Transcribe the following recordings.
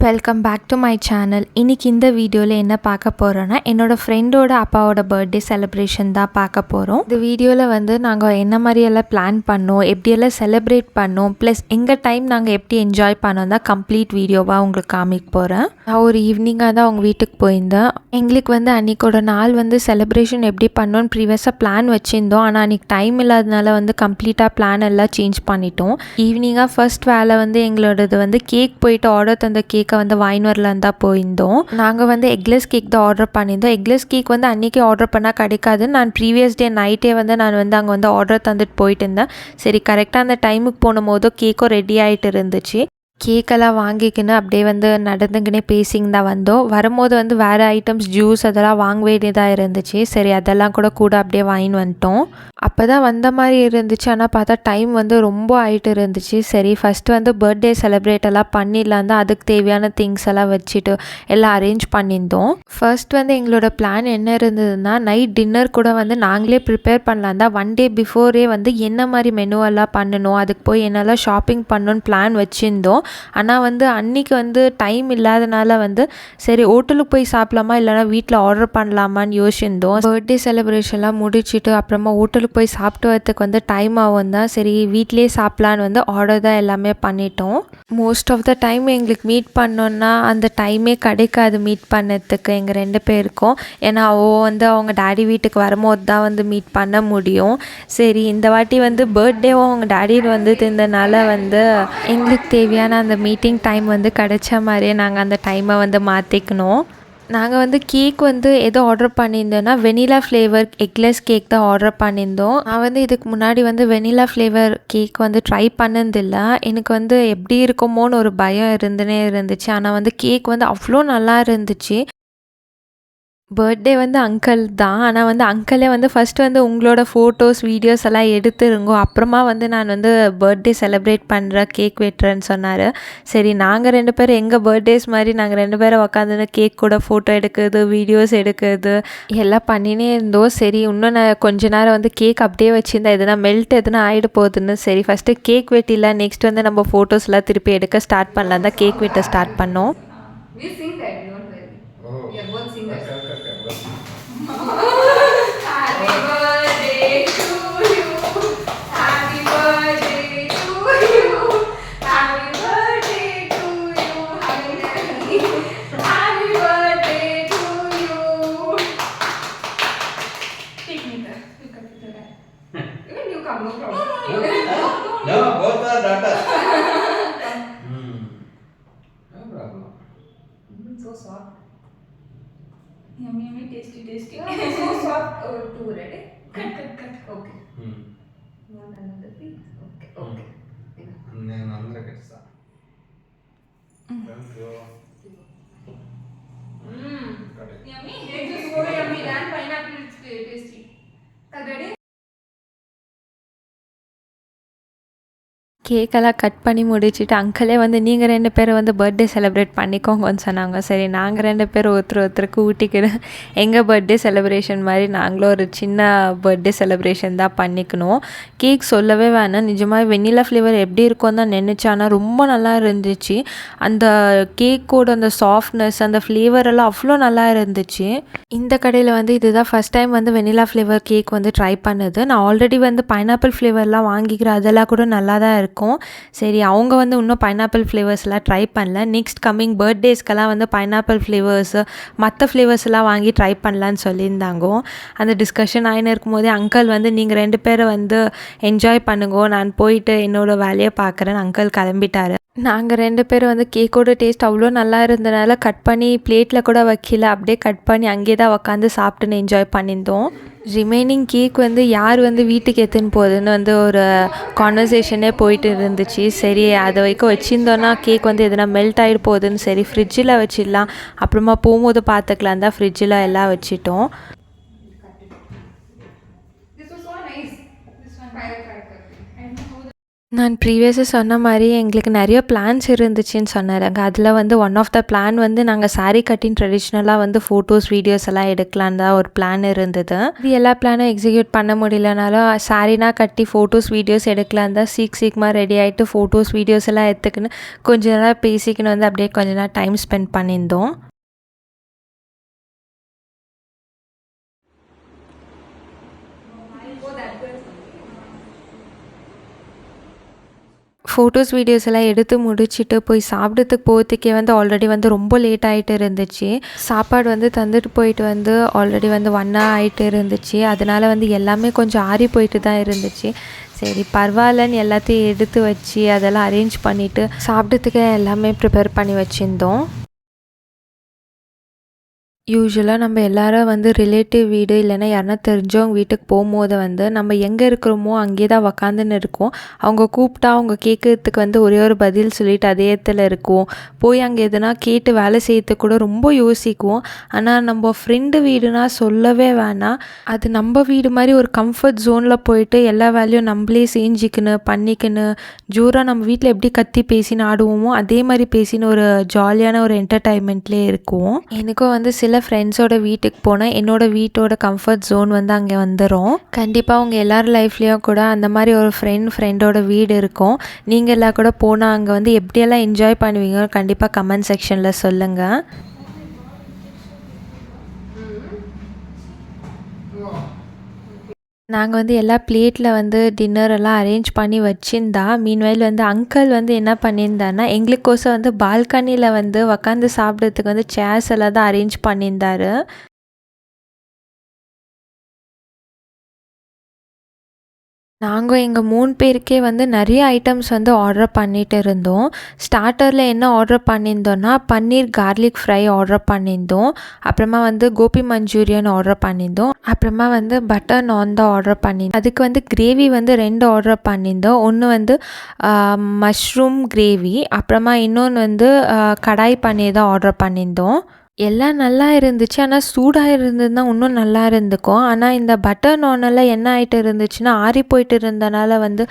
Welcome back to my channel. இன்றைக்கி இந்த வீடியோவில் என்ன பார்க்க போகிறோன்னா, என்னோடய ஃப்ரெண்டோட அப்பாவோட பர்த்டே செலிப்ரேஷன் தான் பார்க்க போகிறோம். இந்த வீடியோவில் வந்து நாங்கள் என்ன மாதிரியெல்லாம் பிளான் பண்ணோம், எப்படியெல்லாம் செலிப்ரேட் பண்ணோம், ப்ளஸ் எங்கள் டைம் நாங்கள் எப்படி என்ஜாய் பண்ணோம் தான் கம்ப்ளீட் வீடியோவாக உங்களுக்கு காமிக்க போகிறேன். நான் ஒரு ஈவினிங்காக தான் அவங்க வீட்டுக்கு போயிருந்தேன். எங்களுக்கு வந்து அன்றைக்கோட நாள் வந்து செலிப்ரேஷன் எப்படி பண்ணோன்னு ப்ரீவியஸாக பிளான் வச்சுருந்தோம். ஆனால் அன்றைக்கி டைம் இல்லாதனால வந்து கம்ப்ளீட்டாக பிளான் எல்லாம் சேஞ்ச் பண்ணிட்டோம். ஈவினிங்காக ஃபர்ஸ்ட் வேலை வந்து எங்களோடது வந்து கேக் போயிட்டு ஆர்டர் தந்த கேக்கை வந்து வாங்கின்னு வரலான்னு தான் போயிருந்தோம். நாங்கள் வந்து எக்லெஸ் கேக் தான் ஆர்டர் பண்ணியிருந்தோம். எக்லெஸ் கேக் வந்து அன்றைக்கி ஆர்டர் பண்ணால் கிடைக்காது. நான் ப்ரீவியஸ் டே நைட்டே வந்து நான் வந்து அங்கே வந்து ஆர்டர் தந்துட்டு போயிட்டு இருந்தேன். சரி, கரெக்டாக அந்த டைமுக்கு போன போதும் கேக்கும் ரெடி ஆகிட்டு இருந்துச்சு. கேக்கெல்லாம் வாங்கிக்கின்னு அப்படியே வந்து நடந்துக்கினே பேசிங்க தான் வந்தோம். வரும்போது வந்து வேறு ஐட்டம்ஸ் ஜூஸ் அதெல்லாம் வாங்க வேண்டியதாக இருந்துச்சு. சரி, அதெல்லாம் கூட அப்படியே வாங்கின்னு வந்துட்டோம். அப்போ தான் வந்த மாதிரி இருந்துச்சு. ஆனால் பார்த்தா டைம் வந்து ரொம்ப ஆகிட்டு இருந்துச்சு. சரி, ஃபஸ்ட்டு வந்து பர்த்டே செலிப்ரேட் எல்லாம் பண்ணிடலாம் தான் அதுக்கு தேவையான திங்ஸ் எல்லாம் வச்சுட்டு எல்லாம் அரேஞ்ச் பண்ணியிருந்தோம். ஃபர்ஸ்ட் வந்து எங்களோட பிளான் என்ன இருந்ததுன்னா, நைட் டின்னர் கூட வந்து நாங்களே ப்ரிப்பேர் பண்ணலாம் தான். ஒன் டே பிஃபோரே வந்து என்ன மாதிரி மெனுவெல்லாம் பண்ணணும், அதுக்கு போய் என்னெல்லாம் ஷாப்பிங் பண்ணணுன்னு பிளான் வச்சுருந்தோம். ஆனால் வந்து அன்றைக்கி வந்து டைம் இல்லாதனால வந்து சரி ஹோட்டலுக்கு போய் சாப்பிடலாமா இல்லைனா வீட்டில் ஆர்டர் பண்ணலாமான்னு யோசிச்சிருந்தோம். பர்த்டே செலிப்ரேஷன்லாம் முடிச்சுட்டு அப்புறமா ஹோட்டலுக்கு போய் சாப்பிட்டு வரத்துக்கு வந்து டைம் ஆகும் தான். சரி, வீட்லேயே சாப்பிட்லான்னு வந்து ஆர்டர் தான் எல்லாமே பண்ணிட்டோம். மோஸ்ட் ஆஃப் த டைம் எங்களுக்கு மீட் பண்ணோன்னா அந்த டைமே கிடைக்காது மீட் பண்ணதுக்கு எங்கள் 2 பேருக்கும். ஏன்னா வந்து அவங்க டேடி வீட்டுக்கு வரும்போது தான் வந்து மீட் பண்ண முடியும். சரி, இந்த வாட்டி வந்து பர்த்டேவும் அவங்க டேடி வந்து இருந்தனால வந்து எங்களுக்கு தேவையான அந்த மீட்டிங் டைம் வந்து கிடைச்ச மாதிரியே நாங்கள் அந்த டைமை வந்து மாற்றிக்கணும். நாங்கள் வந்து கேக் வந்து எதோ ஆர்டர் பண்ணியிருந்தோன்னா வெனிலா ஃப்ளேவர் எக்லெஸ் கேக் தான் ஆர்டர் பண்ணியிருந்தோம். நான் வந்து இதுக்கு முன்னாடி வந்து வெனிலா ஃப்ளேவர் கேக் வந்து ட்ரை பண்ணதில்ல. எனக்கு வந்து எப்படி இருக்குமோன்னு ஒரு பயம் இருந்துச்சு. ஆனால் வந்து கேக் வந்து அவ்வளோ நல்லா இருந்துச்சு. பர்த்டே வந்து அங்கிள் தான். ஆனால் வந்து அங்கிளே வந்து ஃபஸ்ட்டு வந்து உங்களோட ஃபோட்டோஸ் வீடியோஸ் எல்லாம் எடுத்துருங்கோ, அப்புறமா வந்து நான் வந்து பர்த்டே செலிப்ரேட் பண்ணுறேன், கேக் வெட்டுறேன்னு சொன்னார். சரி, நாங்கள் 2 பேரும் எங்கள் பர்த்டேஸ் மாதிரி நாங்கள் 2 பேரும் உட்காந்துன்னு கேக் கூட ஃபோட்டோ எடுக்கிறது, வீடியோஸ் எடுக்கிறது எல்லாம் பண்ணினே இருந்தோம். சரி, இன்னும் நான் கொஞ்ச நேரம் வந்து கேக் அப்படியே வச்சுருந்தேன், எதுனா மெல்ட் எதுனா ஆகிட போகுதுன்னு. சரி, ஃபஸ்ட்டு கேக் வெட்டில நெக்ஸ்ட் வந்து நம்ம ஃபோட்டோஸ்லாம் திருப்பி எடுக்க ஸ்டார்ட் பண்ணலாம் தான் கேக் வெட்ட ஸ்டார்ட் பண்ணோம். We are both singers. Happy birthday to you. Happy birthday to you. Happy birthday to you. Happy birthday to you. Take me there. You come to there. Even you come, no problem. No, both are daughters. No problem. So soft. Yummy, tasty. So soft. Too ready? Cut. Okay. Want another piece? Okay. నేను అందరికి ఇస్తా. Thank you. Yummy. It is so yummy. And pineapple is tasty. Ready? கேக்கெல்லாம் cut பண்ணி முடிச்சுட்டு அங்கிளே வந்து நீங்கள் 2 பேரும் வந்து பர்த்டே செலிப்ரேட் பண்ணிக்கோங்கன்னு சொன்னாங்க. சரி, நாங்கள் 2 பேரும் ஒருத்தருக்கு ஊட்டிக்கிட்டு எங்கள் பர்த்டே செலிப்ரேஷன் மாதிரி நாங்களும் ஒரு சின்ன பர்த்டே செலிப்ரேஷன் தான் பண்ணிக்கணும். கேக் சொல்லவே வேணாம், நிஜமாக வெண்ணிலா ஃப்ளேவர் எப்படி இருக்கும்னு தான் நினச்சானா ரொம்ப நல்லா இருந்துச்சு. அந்த கேக்கோட அந்த சாஃப்ட்னஸ் அந்த ஃப்ளேவர் எல்லாம் அவ்வளோ நல்லா இருந்துச்சு. இந்த கடையில் வந்து இதுதான் ஃபஸ்ட் டைம் வந்து வெண்ணிலா ஃப்ளேவர் கேக் வந்து ட்ரை பண்ணுது. நான் ஆல்ரெடி வந்து பைனாப்பிள் ஃப்ளேவர்லாம் வாங்கிக்கிறேன், அதெல்லாம் கூட நல்லா தான் இருக்கும். சரி, அவங்க வந்து இன்னும் பைனாப்பிள் ஃப்ளேவர்ஸ்லாம் ட்ரை பண்ணல. நெக்ஸ்ட் கம்மிங் பர்த்டேஸ்க்கெல்லாம் வந்து பைனாப்பிள் ஃப்ளேவர்ஸு மற்ற ஃப்ளேவர்ஸ்லாம் வாங்கி ட்ரை பண்ணலான்னு சொல்லியிருந்தாங்க. அந்த டிஸ்கஷன் ஆகின்னு இருக்கும்போதே அங்கிள் வந்து நீங்கள் 2 பேரை வந்து என்ஜாய் பண்ணுங்கோ, நான் போயிட்டு என்னோடய வேலையை பார்க்குறேன்னு அங்கிள் கிளம்பிட்டாரு. நாங்கள் 2 பேரும் வந்து கேக்கோட டேஸ்ட் அவ்வளோ நல்லா இருந்தனால கட் பண்ணி பிளேட்டில் கூட வைக்கல, அப்படியே கட் பண்ணி அங்கேயே தான் உட்காந்து சாப்பிட்டுன்னு என்ஜாய் பண்ணியிருந்தோம். ரிமைனிங் கேக் வந்து யார் வந்து வீட்டுக்கு எடுத்துன்னு போகுதுன்னு வந்து ஒரு கான்வர்சேஷனே போயிட்டு இருந்துச்சு. சரி, அதை வச்சுருந்தோன்னா கேக் வந்து எதனா மெல்ட் ஆகிட்டு போகுதுன்னு சரி ஃப்ரிட்ஜில் வச்சிடலாம், அப்புறமா போகும்போது பார்த்துக்கலாம் தான் ஃப்ரிட்ஜில் எல்லாம் வச்சிட்டோம். This was so nice. This one firecracker. I don't know how நான் ப்ரீவியஸாக சொன்ன மாதிரி எங்களுக்கு நிறைய பிளான்ஸ் இருந்துச்சுன்னு சொன்னாங்க. அதில் வந்து ஒன் ஆஃப் த பிளான் வந்து நாங்கள் saree கட்டின் ட்ரெடிஷ்னலாக வந்து ஃபோட்டோஸ் வீடியோஸ் எல்லாம் எடுக்கலான்னு தான் ஒரு பிளான் இருந்தது. இது எல்லா பிளானும் எக்ஸிக்யூட் பண்ண முடியலனாலும் சாரீனா கட்டி ஃபோட்டோஸ் வீடியோஸ் எடுக்கலான்னு தான் சீக்கிரமாக ரெடி ஆகிட்டு ஃபோட்டோஸ் வீடியோஸ் எல்லாம் எடுத்துக்கின்னு கொஞ்ச நேரம் பேசிக்கின்னு வந்து அப்படியே கொஞ்ச நேரம் டைம் ஸ்பெண்ட் பண்ணியிருந்தோம். ஃபோட்டோஸ் வீடியோஸ் எல்லாம் எடுத்து முடிச்சுட்டு போய் சாப்பிட்றதுக்கு போகிறதுக்கே வந்து ஆல்ரெடி வந்து ரொம்ப லேட் ஆகிட்டு இருந்துச்சு. சாப்பாடு வந்து தந்துட்டு போயிட்டு வந்து ஆல்ரெடி வந்து 1 hour ஆகிட்டு இருந்துச்சு. அதனால் வந்து எல்லாமே கொஞ்சம் ஆறி போயிட்டு தான் இருந்துச்சு. சரி பரவாயில்லன்னு எல்லாத்தையும் எடுத்து வச்சு அதெல்லாம் அரேஞ்ச் பண்ணிவிட்டு சாப்பிட்றதுக்கு எல்லாமே ப்ரிப்பேர் பண்ணி வச்சுருந்தோம். யூஸ்வலாக நம்ம எல்லாரும் வந்து ரிலேட்டிவ் வீடு இல்லைன்னா யாருன்னா தெரிஞ்சவங்க வீட்டுக்கு போகும்போது வந்து நம்ம எங்கே இருக்கிறோமோ அங்கே தான் உக்காந்துன்னு இருக்கோம். அவங்க கூப்பிட்டா அவங்க கேட்குறதுக்கு வந்து ஒரே ஒரு பதில் சொல்லிட்டு அதே இடத்துல இருக்கும். போய் அங்கே எதுனா கேட்டு வேலை செய்யறதுக்கு கூட ரொம்ப யோசிக்குவோம். ஆனால் நம்ம ஃப்ரெண்டு வீடுனா சொல்லவே வேணாம். அது நம்ம வீடு மாதிரி ஒரு கம்ஃபர்ட் ஜோனில் போயிட்டு எல்லா வேலையும் நம்மளே செஞ்சுக்கின்னு பண்ணிக்கின்னு ஜோராக நம்ம வீட்டில் எப்படி கத்தி பேசின்னு ஆடுவோமோ அதே மாதிரி பேசின்னு ஒரு ஜாலியான ஒரு என்டர்டைன்மெண்ட்லேயே இருக்கும். எனக்கும் வந்து சில ஃப்ரெண்ட்ஸோட வீட்டுக்கு போனால் என்னோட வீட்டோட கம்ஃபர்ட் ஜோன் வந்து அங்கே வந்துடும். கண்டிப்பாக அவங்க எல்லார் லைஃப்லேயும் கூட அந்த மாதிரி ஒரு ஃப்ரெண்டோட வீடு இருக்கும். நீங்கள் எல்லாம் கூட போனால் அங்கே வந்து எப்படியெல்லாம் என்ஜாய் பண்ணுவீங்க கண்டிப்பாக கமெண்ட் செக்ஷனில் சொல்லுங்கள். நாங்கள் வந்து எல்லா பிளேட்டில் வந்து டின்னர் எல்லாம் அரேஞ்ச் பண்ணி வச்சுருந்தா மீன்வைல் வந்து அங்கிள் வந்து என்ன பண்ணியிருந்தாருன்னா எங்களுக்கோசம் வந்து பால்கனியில் வந்து உக்காந்து சாப்பிட்றதுக்கு வந்து சேர்ஸ் எல்லாம் தான் அரேஞ்ச் பண்ணியிருந்தாரு. நாங்கள் எங்கள் 3 பேருக்கே வந்து நிறைய ஐட்டம்ஸ் வந்து ஆர்டர் பண்ணிட்டு இருந்தோம். ஸ்டார்டரில் என்ன ஆர்டர் பண்ணியிருந்தோன்னா பன்னீர் கார்லிக் ஃப்ரை ஆர்டர் பண்ணியிருந்தோம். அப்புறமா வந்து கோபி மஞ்சூரியன் ஆர்டர் பண்ணியிருந்தோம். அப்புறமா வந்து பட்டர் நான் தான் ஆர்டர் பண்ணியிருந்தோம். அதுக்கு வந்து கிரேவி வந்து 2 ஆர்டர் பண்ணியிருந்தோம். ஒன்று வந்து மஷ்ரூம் கிரேவி, அப்புறமா இன்னொன்று வந்து கடாய் பன்னீர் தான் ஆர்டர் பண்ணியிருந்தோம். எல்லாம் நல்லா இருந்துச்சு. ஆனால் சூடாக இருந்ததுன்னா இன்னும் நல்லா இருந்துக்கும். ஆனால் இந்த பட்டர் நானெல்லாம் என்ன ஆகிட்டு இருந்துச்சுன்னா ஆறி போயிட்டு இருந்தனால வந்து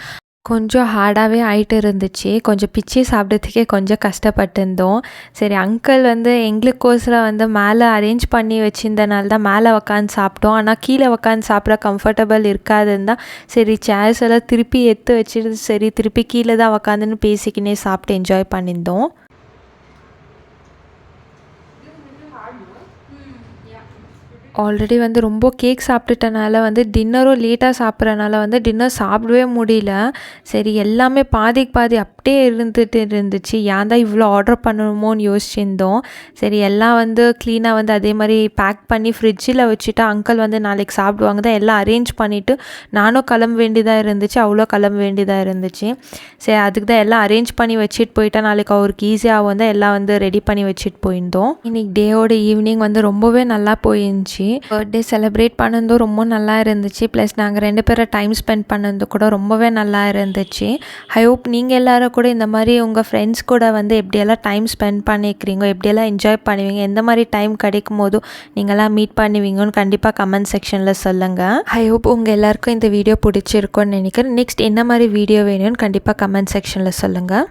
கொஞ்சம் ஹார்டாகவே ஆகிட்டு இருந்துச்சு. கொஞ்சம் பிச்சு சாப்பிட்றதுக்கே கொஞ்சம் கஷ்டப்பட்டுருந்தோம். சரி அங்கிள் வந்து எங்களுக்கோசரம் வந்து மேலே அரேஞ்ச் பண்ணி வச்சுருந்தனால தான் மேலே உக்காந்து சாப்பிட்டோம். ஆனால் கீழே உக்காந்து சாப்பிட கம்ஃபர்டபுள் இருக்காதுன்னு தான் சரி சேர்ஸ் எல்லாம் திருப்பி எடுத்து வச்சுட்டு சரி திருப்பி கீழே தான் உக்காந்துன்னு பேசிக்கினே சாப்பிட்டு என்ஜாய் பண்ணியிருந்தோம். ஆல்ரெடி வந்து ரொம்ப கேக் சாப்பிட்டுட்டனால வந்து டின்னரும் லேட்டாக சாப்பிட்றனால வந்து டின்னர் சாப்பிடவே முடியல. சரி எல்லாமே பாதிக்கு பாதி அப்படியே இருந்துச்சு. ஏன் தான் இவ்வளோ ஆர்டர் பண்ணணுமோன்னு யோசிச்சுருந்தோம். சரி எல்லாம் வந்து க்ளீனாக வந்து அதே மாதிரி பேக் பண்ணி ஃப்ரிட்ஜில் வச்சுட்டா அங்கிள் வந்து நாளைக்கு சாப்பிடுவாங்க தான் எல்லாம் அரேஞ்ச் பண்ணிவிட்டு நானும் கிளம்ப வேண்டியதாக இருந்துச்சு. அவ்வளோ கிளம்ப வேண்டியதாக இருந்துச்சு. சரி அதுக்கு தான் எல்லாம் அரேஞ்ச் பண்ணி வச்சுட்டு போயிட்டா நாளைக்கு அவருக்கு ஈஸியாக வந்து எல்லாம் வந்து ரெடி பண்ணி வச்சுட்டு போயிருந்தோம். இன்றைக்கி டேயோட ஈவினிங் வந்து ரொம்பவே நல்லா போயிருந்துச்சு. பர்த்டே செலிப்ரேட் பண்ணதும் ரொம்ப நல்லா இருந்துச்சு. ப்ளஸ் நாங்கள் 2 பேரும் டைம் ஸ்பெண்ட் பண்ணது கூட ரொம்பவே நல்லா இருந்துச்சு. ஐ ஹோப் நீங்கள் எல்லோரும் கூட இந்த மாதிரி உங்கள் ஃப்ரெண்ட்ஸ் கூட வந்து எப்படியெல்லாம் டைம் ஸ்பெண்ட் பண்ணிக்கிறீங்க, எப்படியெல்லாம் என்ஜாய் பண்ணுவீங்க, எந்த மாதிரி டைம் கிடைக்கும் போதும் நீங்கள்லாம் மீட் பண்ணுவீங்கன்னு கண்டிப்பாக கமெண்ட் செக்ஷனில் சொல்லுங்கள். ஐ ஹோப் உங்கள் எல்லாருக்கும் இந்த வீடியோ பிடிச்சிருக்கும்னு நினைக்கிறேன். நெக்ஸ்ட் என்ன மாதிரி வீடியோ வேணும்னு கண்டிப்பாக கமெண்ட் செக்ஷனில் சொல்லுங்கள்.